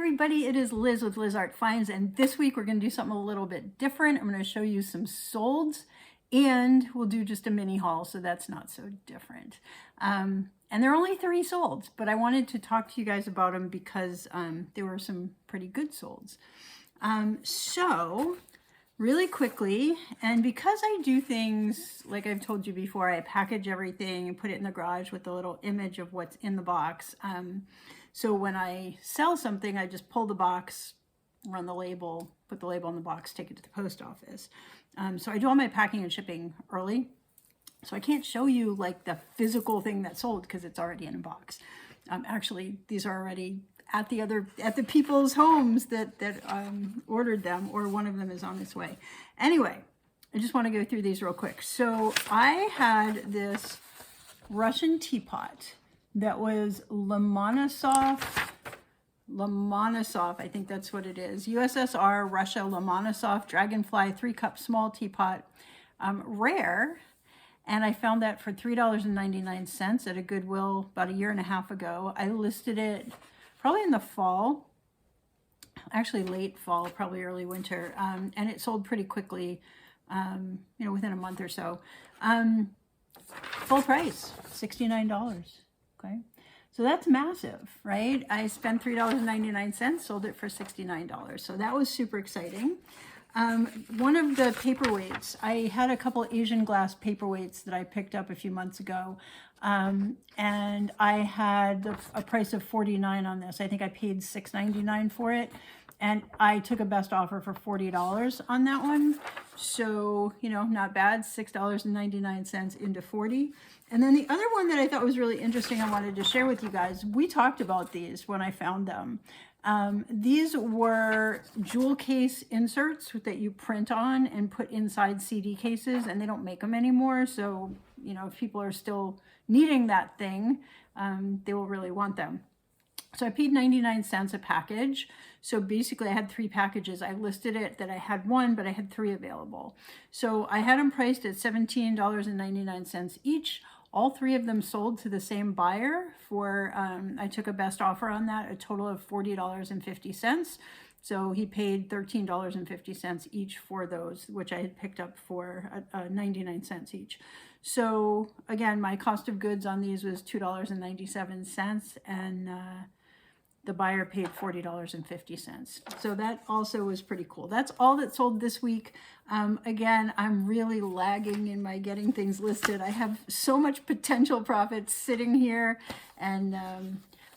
everybody, it is Liz with Liz Art Finds, and this week we're going to do something a little bit different. I'm going to show you some solds, and we'll do just a mini haul, so that's not so different. And there are only 3 solds, but I wanted to talk to you guys about them because there were some pretty good solds. So really quickly, and because I do things, like I've told you before, I package everything and put it in the garage with a little image of what's in the box. So when I sell something, I just pull the box, run the label, put the label on the box, take it to the post office. So I do all my packing and shipping early. So I can't show you like the physical thing that's sold because it's already in a box. Actually, these are already at the people's homes that ordered them, or one of them is on its way. Anyway, I just want to go through these real quick. So I had this Russian teapot that was Lomonosov, I think that's what it is. USSR, Russia, Lomonosov, Dragonfly, 3-cup small teapot, rare. And I found that for $3.99 at a Goodwill about 1.5 years ago. I listed it probably in the fall, actually late fall, probably early winter. And it sold pretty quickly, within a month or so. Full price, $69. Okay, so that's massive, right? I spent $3.99, sold it for $69. So that was super exciting. One of the paperweights, I had a couple Asian glass paperweights that I picked up a few months ago. And I had a price of $49 on this. I think I paid $6.99 for it. And I took a best offer for $40 on that one. So, not bad, $6.99 into $40. And then the other one that I thought was really interesting, I wanted to share with you guys, we talked about these when I found them. These were jewel case inserts that you print on and put inside CD cases, and they don't make them anymore. So, if people are still needing that thing, they will really want them. So I paid 99 cents a package. So basically I had 3 packages. I listed it that I had 1, but I had 3 available. So I had them priced at $17.99 each. All 3 of them sold to the same buyer for, I took a best offer on that, a total of $40.50. So he paid $13.50 each for those, which I had picked up for 99 cents each. So again, my cost of goods on these was $2.97, and the buyer paid $40.50. So that also was pretty cool. That's all that sold this week. Again, I'm really lagging in my getting things listed. I have so much potential profit sitting here, and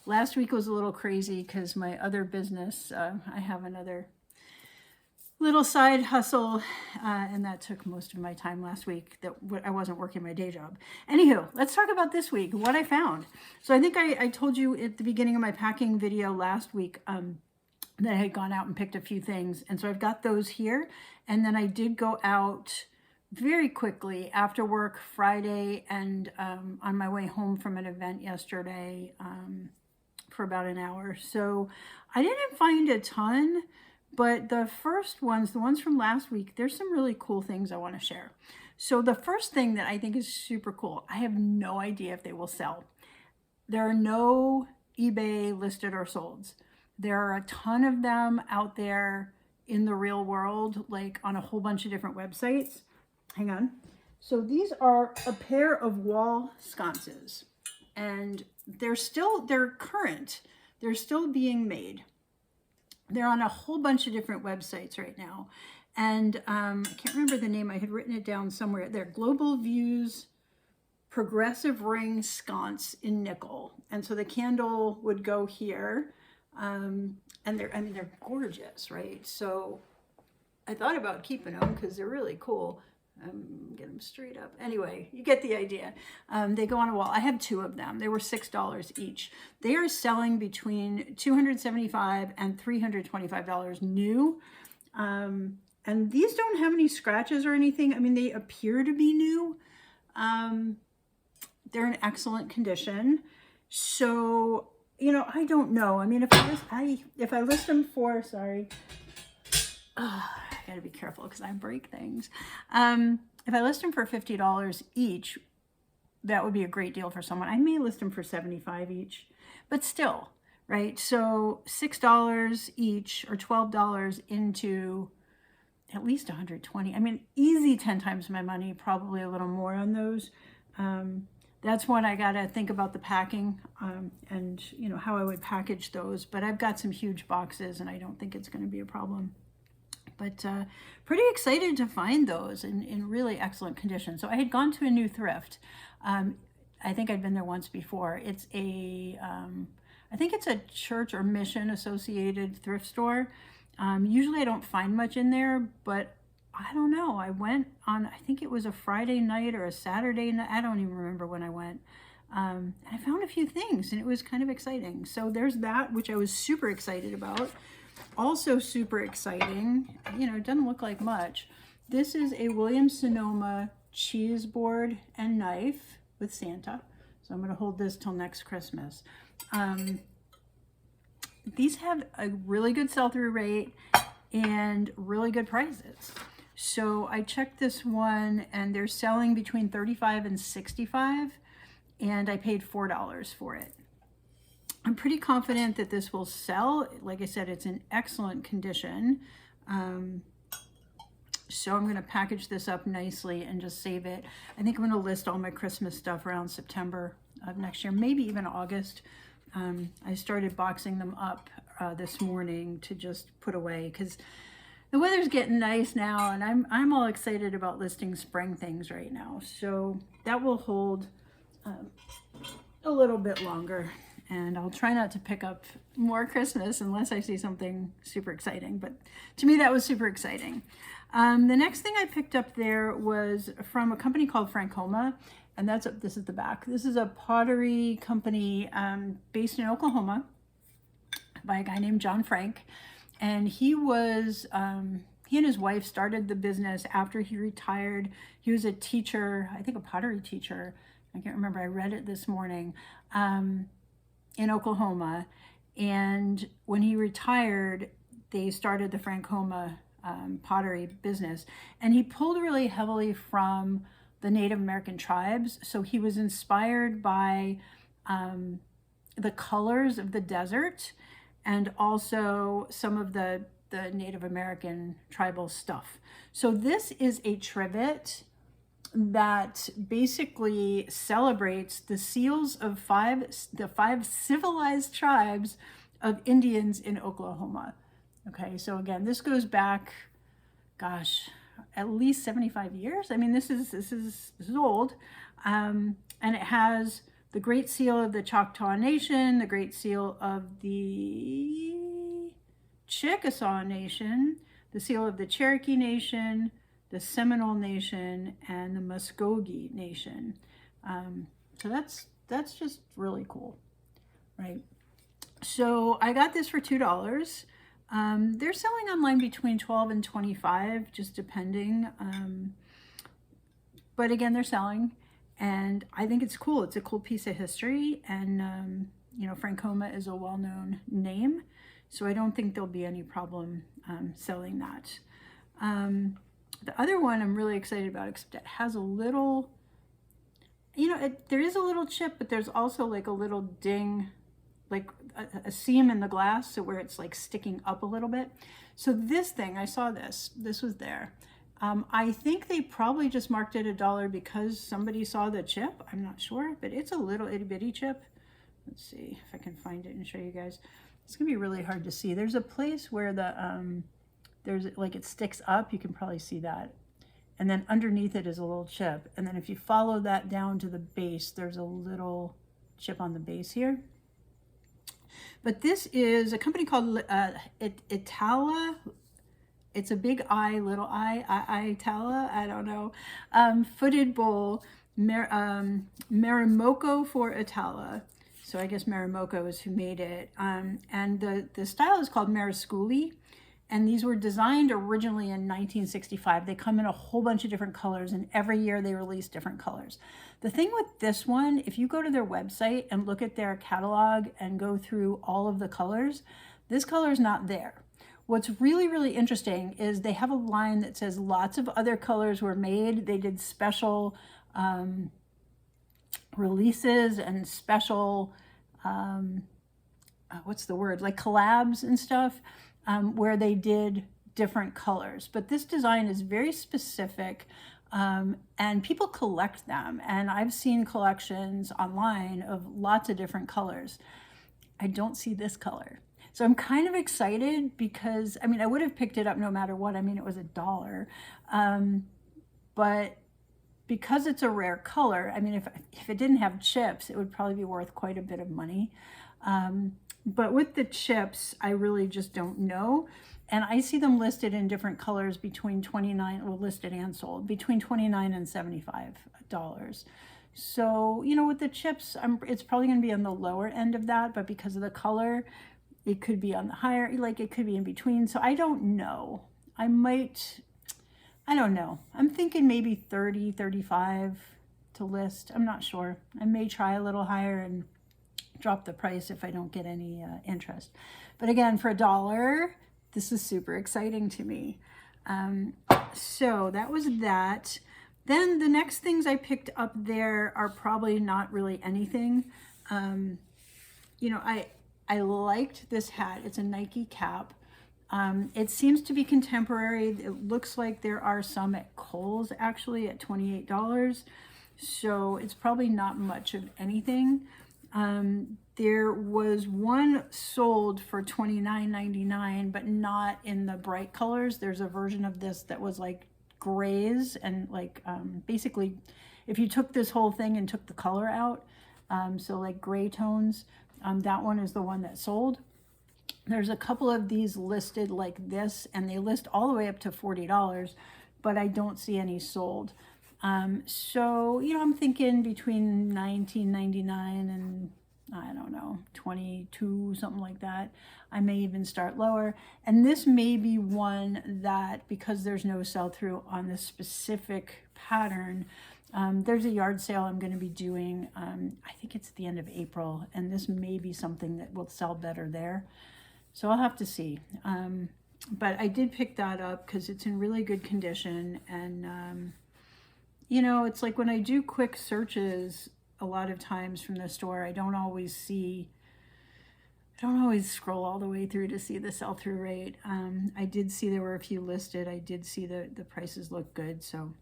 last week was a little crazy because my other business, I have another little side hustle, and that took most of my time last week that I wasn't working my day job. Anywho, let's talk about this week, what I found. So I think I told you at the beginning of my packing video last week that I had gone out and picked a few things. And so I've got those here. And then I did go out very quickly after work Friday and on my way home from an event yesterday for about an hour. So I didn't find a ton. But the first ones, the ones from last week, there's some really cool things I want to share. So the first thing that I think is super cool, I have no idea if they will sell. There are no eBay listed or solds. There are a ton of them out there in the real world, like on a whole bunch of different websites. Hang on. So these are a pair of wall sconces, and they're current. They're still being made. They're on a whole bunch of different websites right now. And I can't remember the name. I had written it down somewhere. They're Global Views Progressive Ring Sconce in nickel. And so the candle would go here. And they're gorgeous, right? So I thought about keeping them because they're really cool. Get them straight up. Anyway, you get the idea. They go on a wall. I have 2 of them. They were $6 each. They are selling between $275 and $325 new. And these don't have any scratches or anything. I mean, they appear to be new. They're in excellent condition. So, I don't know. I mean, if I list them for, sorry. I gotta be careful because I break things. If I list them for $50 each, that would be a great deal for someone. I may list them for $75 each, but still, right? So $6 each or $12 into at least 120. I mean, easy 10 times my money, probably a little more on those. That's one I got to think about the packing and, you know, how I would package those. But I've got some huge boxes and I don't think it's going to be a problem. But pretty excited to find those in really excellent condition. So I had gone to a new thrift. I think I'd been there once before. It's a, I think it's a church or mission associated thrift store. Usually I don't find much in there, but I don't know. I went on, I think it was a Friday night or a Saturday night. I don't even remember when I went. And I found a few things and it was kind of exciting. So there's that, which I was super excited about. Also super exciting, you know, it doesn't look like much. This is a Williams-Sonoma cheese board and knife with Santa. So I'm going to hold this till next Christmas. These have a really good sell-through rate and really good prices. So I checked this one and they're selling between $35 and $65 and I paid $4 for it. I'm pretty confident that this will sell. Like I said, it's in excellent condition. So I'm going to package this up nicely and just save it. I think I'm going to list all my Christmas stuff around September of next year, maybe even August. I started boxing them up this morning to just put away because the weather's getting nice now and I'm all excited about listing spring things right now. So that will hold a little bit longer. And I'll try not to pick up more Christmas unless I see something super exciting. But to me, that was super exciting. The next thing I picked up there was from a company called Frankoma. And this is the back. This is a pottery company based in Oklahoma by a guy named John Frank. And he and his wife started the business after he retired. He was a teacher, I think a pottery teacher. I can't remember, I read it this morning. In Oklahoma, and when he retired they started the Frankoma pottery business, and he pulled really heavily from the Native American tribes. So he was inspired by the colors of the desert and also some of the Native American tribal stuff. So this is a trivet that basically celebrates the seals of the five civilized tribes of Indians in Oklahoma. Okay, so again, this goes back, gosh, at least 75 years. I mean, this is old, and it has the Great Seal of the Choctaw Nation, the Great Seal of the Chickasaw Nation, the Seal of the Cherokee Nation, the Seminole Nation, and the Muskogee Nation. So that's just really cool, right? So I got this for $2. They're selling online between $12 and $25, just depending. But again, they're selling, and I think it's cool. It's a cool piece of history, and you know, Frankoma is a well-known name, so I don't think there'll be any problem selling that. The other one I'm really excited about, except it has a little, you know, there is a little chip, but there's also like a little ding, like a seam in the glass, so where it's like sticking up a little bit. So this thing, I saw this was there. I think they probably just marked it $1 because somebody saw the chip. I'm not sure, but it's a little itty bitty chip. Let's see if I can find it and show you guys. It's gonna be really hard to see. There's a place where the there's like it sticks up, you can probably see that. And then underneath it is a little chip. And then if you follow that down to the base, there's a little chip on the base here. But this is a company called Itala. It's a big I, little I, Itala, I don't know. Footed bowl, Marimocco for Itala. So I guess Marimocco is who made it. And the style is called Marisculi. And these were designed originally in 1965. They come in a whole bunch of different colors, and every year they release different colors. The thing with this one, if you go to their website and look at their catalog and go through all of the colors, this color is not there. What's really, really interesting is they have a line that says lots of other colors were made. They did special releases and special what's the word, like collabs and stuff, where they did different colors. But this design is very specific, and people collect them. And I've seen collections online of lots of different colors. I don't see this color. So I'm kind of excited because, I mean, I would have picked it up no matter what. I mean, it was $1. But because it's a rare color, I mean, if it didn't have chips, it would probably be worth quite a bit of money. But with the chips, I really just don't know. And I see them listed in different colors between 29, well, listed and sold, between $29 and $75. So, you know, with the chips, it's probably going to be on the lower end of that, but because of the color, it could be on the higher, like it could be in between. So I don't know. I don't know. I'm thinking maybe 30, 35 to list. I'm not sure. I may try a little higher and drop the price if I don't get any interest. But again, for $1, this is super exciting to me. So that was that. Then the next things I picked up there are probably not really anything. You know, I liked this hat. It's a Nike cap. It seems to be contemporary. It looks like there are some at Kohl's actually at $28. So it's probably not much of anything. There was one sold for $29.99, but not in the bright colors. There's a version of this that was like grays and like basically if you took this whole thing and took the color out, so like gray tones, that one is the one that sold. There's a couple of these listed like this, and they list all the way up to $40, but I don't see any sold. So, you know, I'm thinking between $19.99 and I don't know, 22, something like that. I may even start lower. And this may be one that, because there's no sell-through on this specific pattern, there's a yard sale I'm going to be doing. I think it's at the end of April, and this may be something that will sell better there. So I'll have to see. But I did pick that up because it's in really good condition. And, you know, it's like when I do quick searches, a lot of times from the store, I don't always scroll all the way through to see the sell-through rate. I did see there were a few listed. I did see the prices look good, so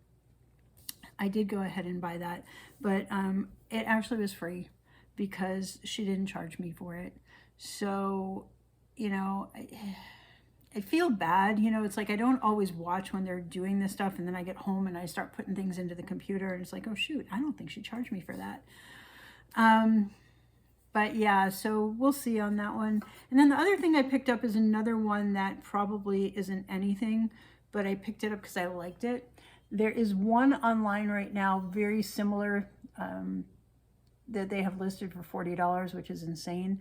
I did go ahead and buy that. But it actually was free because she didn't charge me for it. So, you know, I feel bad, you know, it's like I don't always watch when they're doing this stuff, and then I get home and I start putting things into the computer and it's like, oh shoot, I don't think she charged me for that. But yeah, so we'll see on that one. And then the other thing I picked up is another one that probably isn't anything, but I picked it up because I liked it. There is one online right now, very similar, that they have listed for $40, which is insane.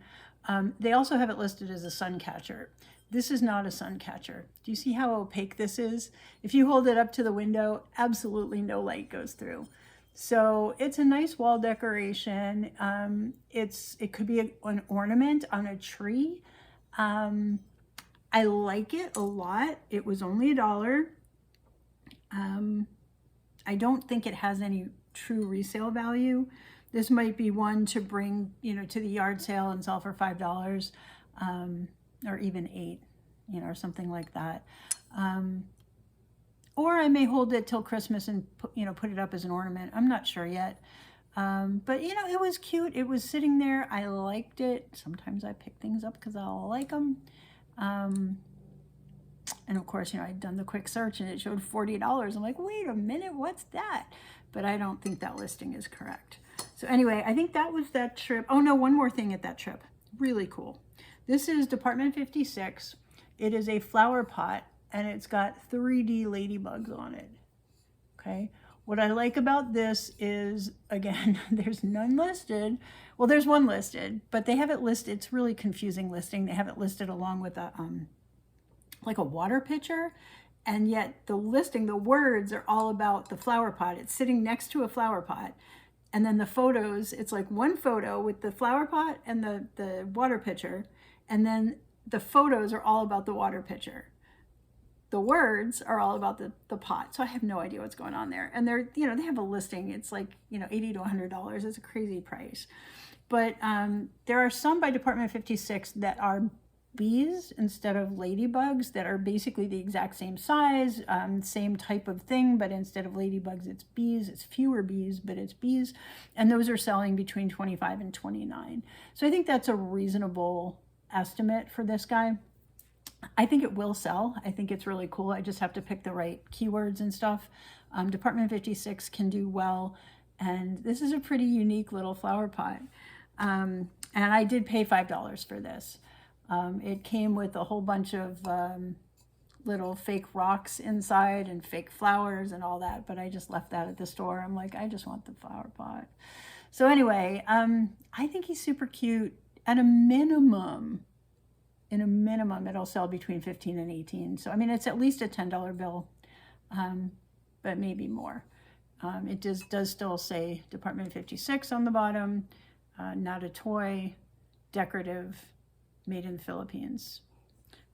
They also have it listed as a sun catcher. This is not a sun catcher. Do you see how opaque this is? If you hold it up to the window, absolutely no light goes through. So it's a nice wall decoration. It could be an ornament on a tree. I like it a lot. It was only $1. I don't think it has any true resale value. This might be one to bring, you know, to the yard sale and sell for $5. Or even $8, you know, or something like that. Or I may hold it till Christmas and put it up as an ornament. I'm not sure yet. But you know, it was cute. It was sitting there. I liked it. Sometimes I pick things up because I like them. And of course, you know, I'd done the quick search and it showed $40. I'm like, wait a minute, what's that? But I don't think that listing is correct. So anyway, I think that was that trip. Oh no, one more thing at that trip. Really cool. This is Department 56. It is a flower pot, and it's got 3D ladybugs on it. Okay. What I like about this is, again, there's none listed. Well, there's one listed, but they have it listed. It's really confusing listing. They have it listed along with a like a water pitcher, and yet the listing, the words are all about the flower pot. It's sitting next to a flower pot. And then the photos, it's like one photo with the flower pot and the water pitcher. And then the photos are all about the water pitcher. The words are all about the pot. So I have no idea what's going on there. And they're, you know, they have a listing. It's like, you know, $80 to $100. It's a crazy price. But there are some by Department 56 that are bees instead of ladybugs that are basically the exact same size, same type of thing, but instead of ladybugs, it's bees. It's fewer bees, but it's bees. And those are selling between 25 and 29. So I think that's a reasonable estimate for this guy. I think it will sell. I think it's really cool. I just have to pick the right keywords and stuff. Department 56 can do well. And this is a pretty unique little flower pot. And I did pay $5 for this. It came with a whole bunch of little fake rocks inside and fake flowers and all that, but I just left that at the store. I'm like, I just want the flower pot. So anyway, I think he's super cute. At a minimum, it'll sell between 15 and 18. So, I mean, it's at least a $10 bill, but maybe more. It does still say Department 56 on the bottom, not a toy, decorative, made in the Philippines.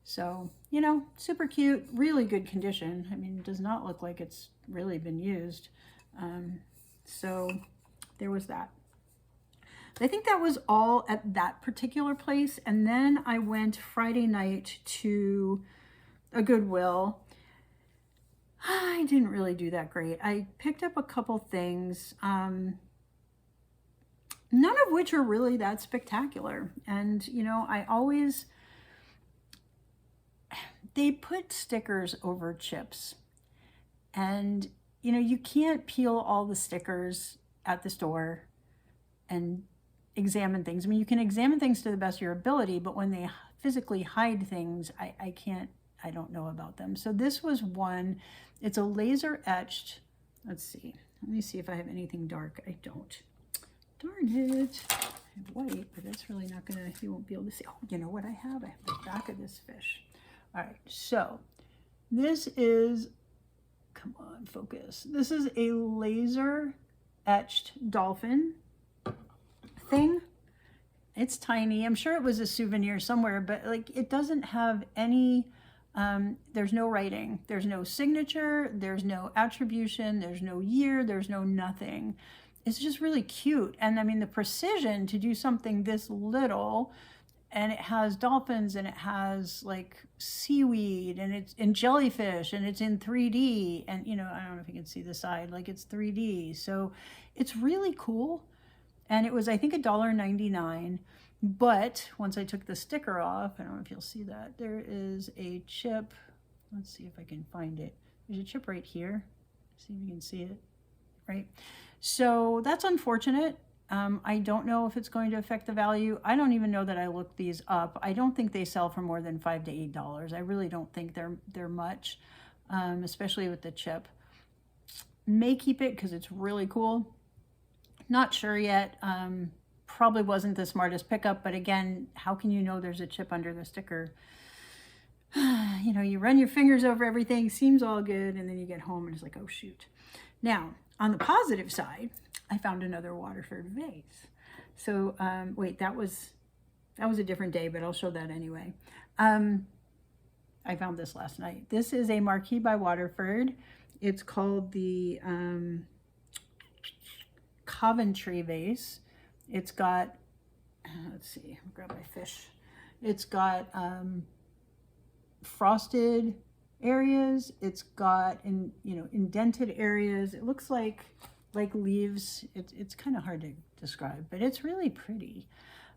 So, you know, super cute, really good condition. I mean, it does not look like it's really been used. So there was that. I think that was all at that particular place. And then I went Friday night to a Goodwill. I didn't really do that great. I picked up a couple things, none of which are really that spectacular. And, you know, they put stickers over chips. And, you know, you can't peel all the stickers at the store and examine things. I mean, you can examine things to the best of your ability, but when they physically hide things, I don't know about them. So this was one. It's a laser etched. Let's see. Let me see if I have anything dark. I don't. Darn it. I have white, but that's really not gonna, you won't be able to see. Oh, you know what I have? I have the back of this fish. All right, so this is, come on, focus. This is a laser etched dolphin thing. It's tiny. I'm sure it was a souvenir somewhere, but like it doesn't have any, there's no writing, there's no signature, there's no attribution, there's no year, there's no nothing. It's just really cute. And I mean, the precision to do something this little, and it has dolphins and it has like seaweed and it's in jellyfish and it's in 3D. And, you know, I don't know if you can see the side, like it's 3D. So it's really cool. And it was, I think, $1.99. But once I took the sticker off, I don't know if you'll see that, there is a chip. Let's see if I can find it. There's a chip right here. See if you can see it, right? So that's unfortunate. I don't know if it's going to affect the value. I don't even know that I looked these up. I don't think they sell for more than $5 to $8. I really don't think they're much, especially with the chip. May keep it because it's really cool. Not sure yet. Probably wasn't the smartest pickup, but again, how can you know there's a chip under the sticker? You know, you run your fingers over everything, seems all good, and then you get home and it's like, oh shoot. Now, on the positive side, I found another Waterford vase. So, wait, that was a different day, but I'll show that anyway. I found this last night. This is a Marquis by Waterford. It's called the Coventry vase. It's got, let's see, I'll grab my fish. It's got frosted areas. It's got, indented areas. It looks like leaves. It's kind of hard to describe, but it's really pretty.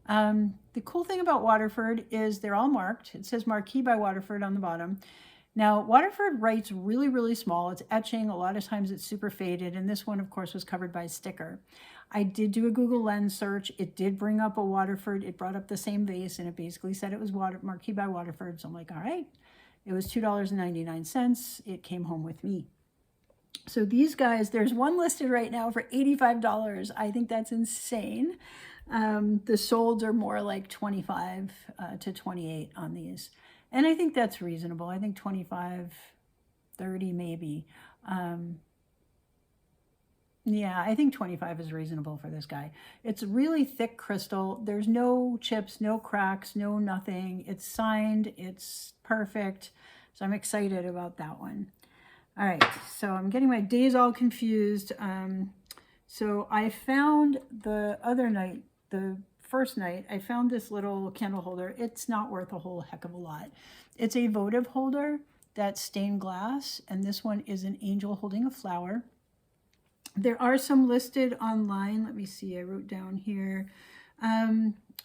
The cool thing about Waterford is they're all marked. It says Marquis by Waterford on the bottom. Now, Waterford writes really, really small. It's etching. A lot of times it's super faded. And this one, of course, was covered by a sticker. I did do a Google Lens search. It did bring up a Waterford. It brought up the same vase, and it basically said it was Marquis by Waterford. So I'm like, all right. It was $2.99. It came home with me. So these guys, there's one listed right now for $85. I think that's insane. The solds are more like 25 to 28 on these. And I think that's reasonable. I think 25, 30 maybe. Yeah, I think 25 is reasonable for this guy. It's really thick crystal. There's no chips, no cracks, no nothing. It's signed. It's perfect. So I'm excited about that one. All right, so I'm getting my days all confused. So I found the other night, the first night, I found this little candle holder. It's not worth a whole heck of a lot. It's a votive holder that's stained glass, and this one is an angel holding a flower. There are some listed online. Let me see, I wrote down here.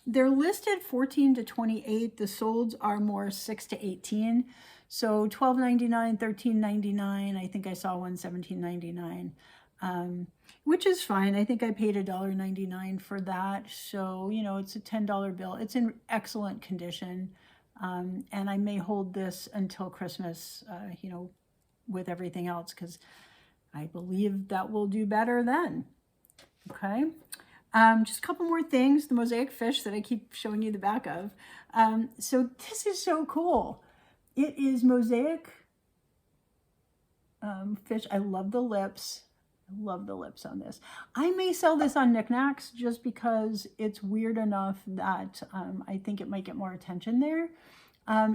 They're listed 14 to 28. The solds are more 6 to 18. So $12.99, $13.99. I think I saw one $17.99, which is fine. I think I paid $1.99 for that. So, you know, it's a $10 bill. It's in excellent condition. And I may hold this until Christmas, you know, with everything else, because I believe that will do better then. Okay. Just a couple more things. The mosaic fish that I keep showing you the back of. So this is so cool. It is mosaic fish. I love the lips. I love the lips on this. I may sell this on Knickknacks just because it's weird enough that I think it might get more attention there.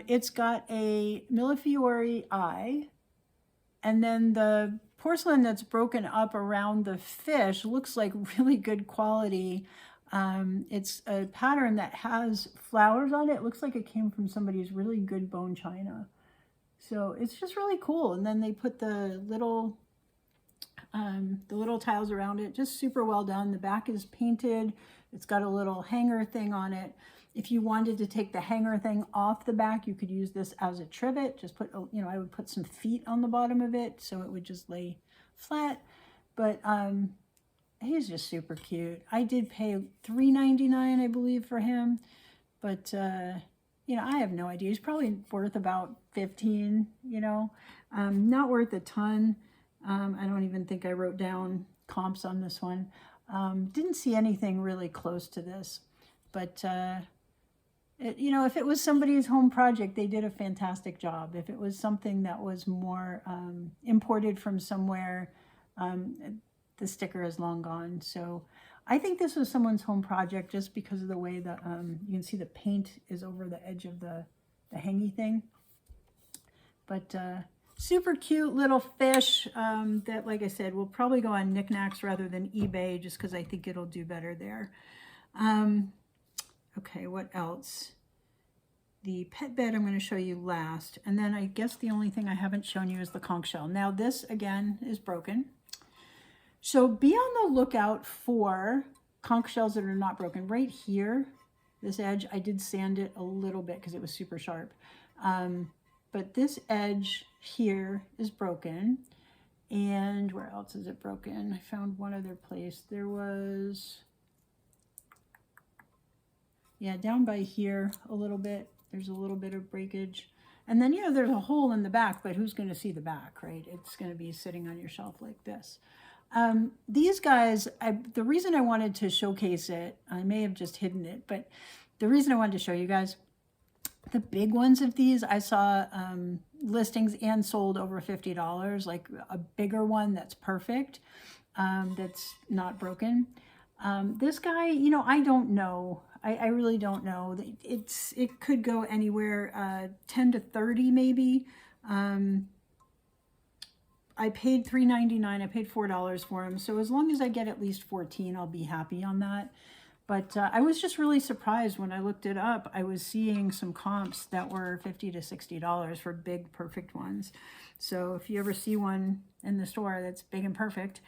It's got a Millefiori eye, and then the porcelain that's broken up around the fish looks like really good quality. It's a pattern that has flowers on it. It looks like it came from somebody's really good bone china. So it's just really cool. And then they put the little tiles around it, just super well done. The back is painted. It's got a little hanger thing on it. If you wanted to take the hanger thing off the back, you could use this as a trivet. Just put, you know, I would put some feet on the bottom of it so it would just lay flat. But he's just super cute. I did pay $3.99, I believe, for him. But, you know, I have no idea. He's probably worth about $15, you know. Not worth a ton. I don't even think I wrote down comps on this one. Didn't see anything really close to this. But, you know, if it was somebody's home project, they did a fantastic job. If it was something that was more imported from somewhere, the sticker is long gone. So I think this was someone's home project just because of the way that you can see the paint is over the edge of the hangy thing. But super cute little fish that, like I said, will probably go on Knickknacks rather than eBay just because I think it'll do better there. Okay, what else? The pet bed I'm going to show you last. And then I guess the only thing I haven't shown you is the conch shell. Now this, again, is broken. So be on the lookout for conch shells that are not broken. Right here, this edge, I did sand it a little bit because it was super sharp. But this edge here is broken. And where else is it broken? I found one other place. There was... yeah, down by here a little bit, there's a little bit of breakage. And then, you know, there's a hole in the back, but who's going to see the back, right? It's going to be sitting on your shelf like this. These guys, the reason I wanted to showcase it, I may have just hidden it, but the reason I wanted to show you guys, the big ones of these, I saw listings and sold over $50, like a bigger one that's perfect, that's not broken. This guy, you know, I don't know. I really don't know. It could go anywhere, 10 to 30 maybe. I paid $3.99. I paid $4 for him. So as long as I get at least 14, I'll be happy on that. But I was just really surprised when I looked it up. I was seeing some comps that were $50 to $60 for big, perfect ones. So if you ever see one in the store that's big and perfect,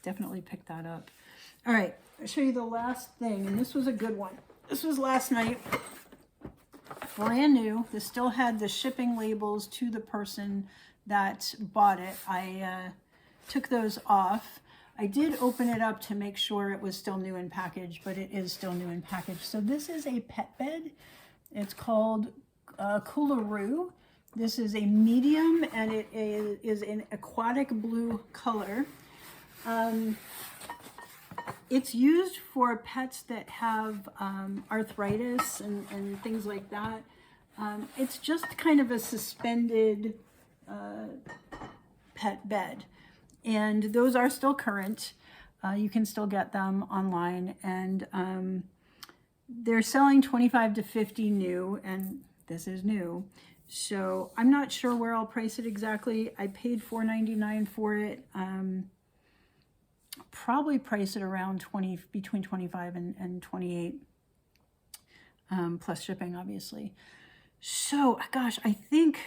definitely pick that up. All right, I'll show you the last thing, and this was a good one. This was last night, brand new. This still had the shipping labels to the person that bought it. I took those off. I did open it up to make sure it was still new in package, but it is still new in package. So this is a pet bed. It's called Coolaroo. This is a medium, and it is an aquatic blue color. It's used for pets that have arthritis and things like that. It's just kind of a suspended pet bed. And those are still current. You can still get them online. And they're selling 25 to 50 new, and this is new. So I'm not sure where I'll price it exactly. I paid $4.99 for it. probably price it around between 25 and 28, plus shipping, obviously. So, gosh, I think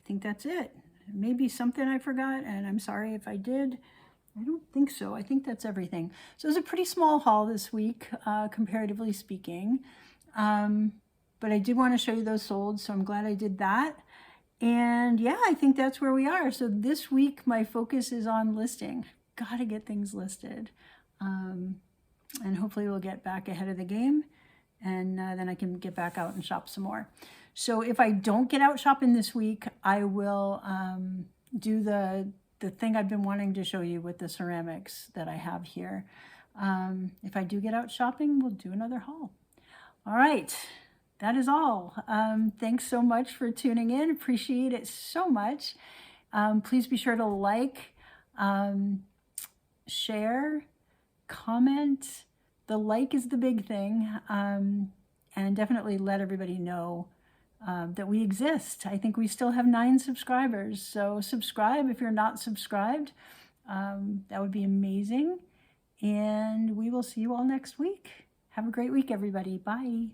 that's it. Maybe something I forgot, and I'm sorry if I did. I don't think so. I think that's everything. So it was a pretty small haul this week, comparatively speaking. But I did want to show you those sold, so I'm glad I did that. And yeah, I think that's where we are. So this week, my focus is on listing. Got to get things listed. And hopefully we'll get back ahead of the game, and then I can get back out and shop some more. So if I don't get out shopping this week, I will do the thing I've been wanting to show you with the ceramics that I have here. If I do get out shopping, we'll do another haul. All right, that is all. Thanks so much for tuning in. Appreciate it so much. Please be sure to like, share, comment. The like is the big thing. And definitely let everybody know that we exist. I think we still have 9 subscribers. So subscribe if you're not subscribed. That would be amazing. And we will see you all next week. Have a great week, everybody. Bye.